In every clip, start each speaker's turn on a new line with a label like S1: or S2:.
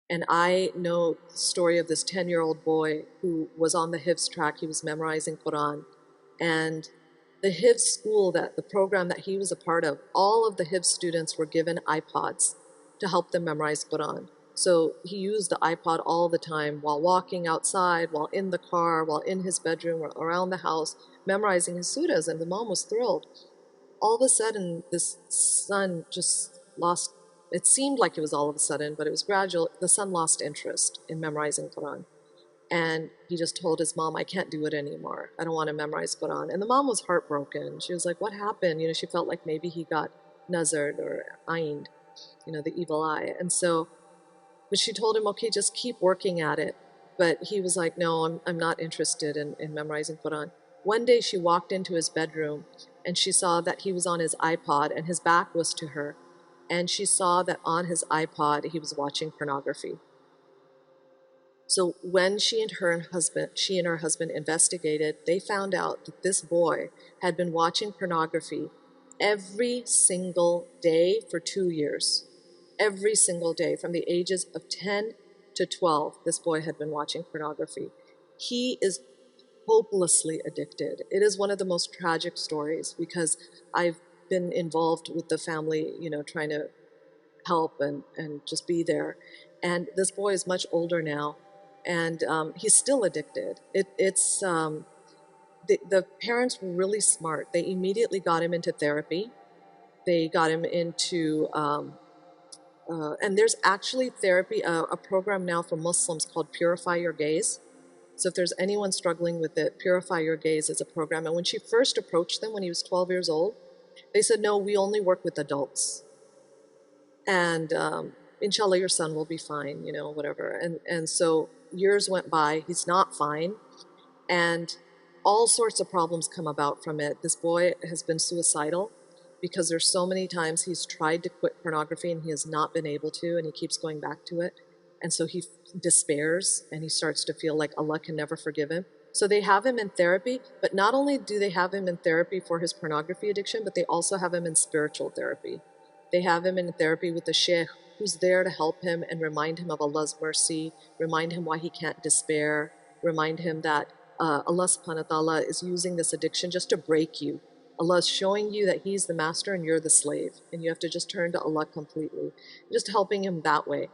S1: And I know the story of this 10-year-old boy who was on the Hifz track. He was memorizing Quran. And the Hifz school, the program that he was a part of, all of the Hifz students were given iPods to help them memorize Quran. So he used the iPod all the time while walking outside, while in the car, while in his bedroom, or around the house, memorizing his surahs. And the mom was thrilled. All of a sudden, this son just lost, it seemed like it was all of a sudden, but it was gradual. The son lost interest in memorizing Quran. And he just told his mom, I can't do it anymore. I don't want to memorize Quran. And the mom was heartbroken. She was like, what happened? She felt like maybe he got nazared or ained, the evil eye. And so, but she told him, okay, just keep working at it. But he was like, no, I'm not interested in memorizing Quran. One day she walked into his bedroom and she saw that he was on his iPod and his back was to her. And she saw that on his iPod, he was watching pornography. So when she and her husband investigated, they found out that this boy had been watching pornography every single day for 2 years. Every single day, from the ages of 10 to 12, this boy had been watching pornography. He is hopelessly addicted. It is one of the most tragic stories because I've been involved with the family, trying to help and just be there. And this boy is much older now, and he's still addicted. The parents were really smart. They immediately got him into therapy. They got him into, and there's actually therapy, a program now for Muslims called Purify Your Gaze. So if there's anyone struggling with it, Purify Your Gaze is a program. And when she first approached them when he was 12 years old, they said, no, we only work with adults. And inshallah, your son will be fine, whatever. And so years went by, he's not fine. And all sorts of problems come about from it. This boy has been suicidal because there's so many times he's tried to quit pornography and he has not been able to, and he keeps going back to it. And so he despairs and he starts to feel like Allah can never forgive him. So they have him in therapy, but not only do they have him in therapy for his pornography addiction, but they also have him in spiritual therapy. They have him in therapy with a sheikh who's there to help him and remind him of Allah's mercy, remind him why he can't despair, remind him that Allah subhanahu wa ta'ala is using this addiction just to break you. Allah is showing you that He's the master and you're the slave, and you have to just turn to Allah completely. Just helping him that way.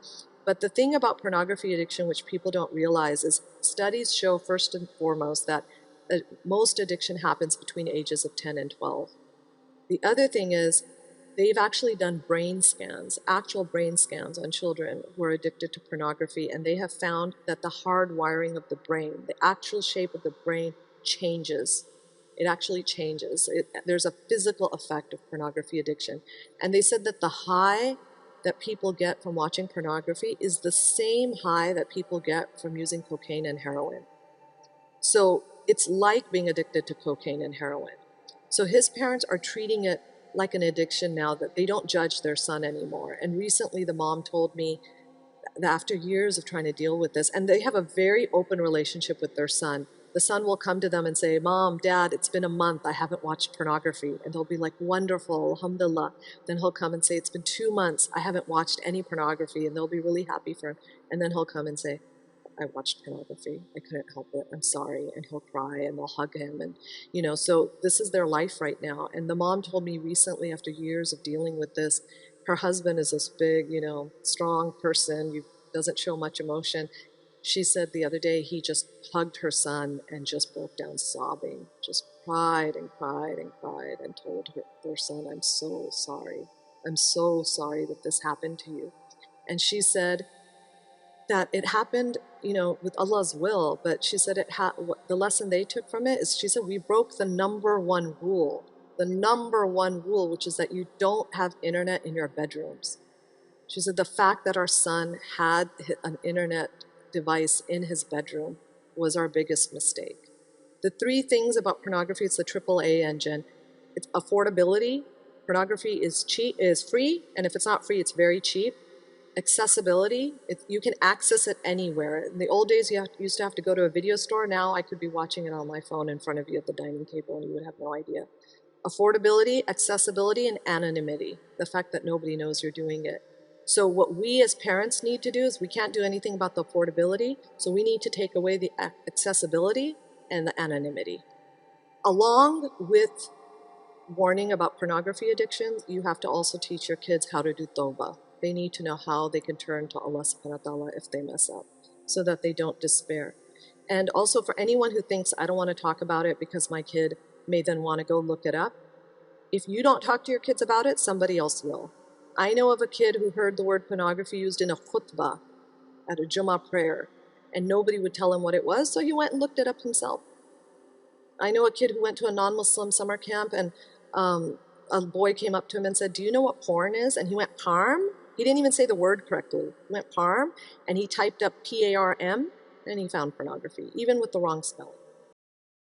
S1: But the thing about pornography addiction, which people don't realize, is studies show first and foremost that most addiction happens between ages of 10 and 12. The other thing is they've actually done brain scans, actual brain scans on children who are addicted to pornography, and they have found that the hard wiring of the brain, the actual shape of the brain changes. It actually changes. There's a physical effect of pornography addiction. And they said that the high that people get from watching pornography is the same high that people get from using cocaine and heroin. So it's like being addicted to cocaine and heroin. So his parents are treating it like an addiction now, that they don't judge their son anymore. And recently the mom told me that after years of trying to deal with this, and they have a very open relationship with their son. The son will come to them and say, Mom, Dad, it's been a month, I haven't watched pornography. And they'll be like, wonderful, alhamdulillah. Then he'll come and say, it's been 2 months, I haven't watched any pornography. And they'll be really happy for him. And then he'll come and say, I watched pornography, I couldn't help it, I'm sorry. And he'll cry and they'll hug him. And, so this is their life right now. And the mom told me recently, after years of dealing with this, her husband is this big, strong person, doesn't show much emotion. She said the other day he just hugged her son and just broke down sobbing, just cried and cried and cried, and told their son, I'm so sorry. I'm so sorry that this happened to you. And she said that it happened, with Allah's will, but she said the lesson they took from it is, she said, we broke the number one rule, which is that you don't have internet in your bedrooms. She said the fact that our son had an internet device in his bedroom was our biggest mistake. The three things about pornography, it's the AAA engine. It's affordability. Pornography is free, and if it's not free, it's very cheap. Accessibility, you can access it anywhere. In the old days, you used to have to go to a video store. Now I could be watching it on my phone in front of you at the dining table and you would have no idea. Affordability, accessibility, and anonymity. The fact that nobody knows you're doing it. So what we as parents need to do is we can't do anything about the affordability, so we need to take away the accessibility and the anonymity. Along with warning about pornography addiction, you have to also teach your kids how to do tawbah. They need to know how they can turn to Allah subhanahu wa ta'ala if they mess up, so that they don't despair. And also for anyone who thinks, I don't want to talk about it because my kid may then want to go look it up, if you don't talk to your kids about it, somebody else will. I know of a kid who heard the word pornography used in a khutbah at a Jummah prayer, and nobody would tell him what it was, so he went and looked it up himself. I know a kid who went to a non-Muslim summer camp, and a boy came up to him and said, do you know what porn is? And he went, parm? He didn't even say the word correctly. He went, parm, and he typed up P-A-R-M, and he found pornography, even with the wrong spelling.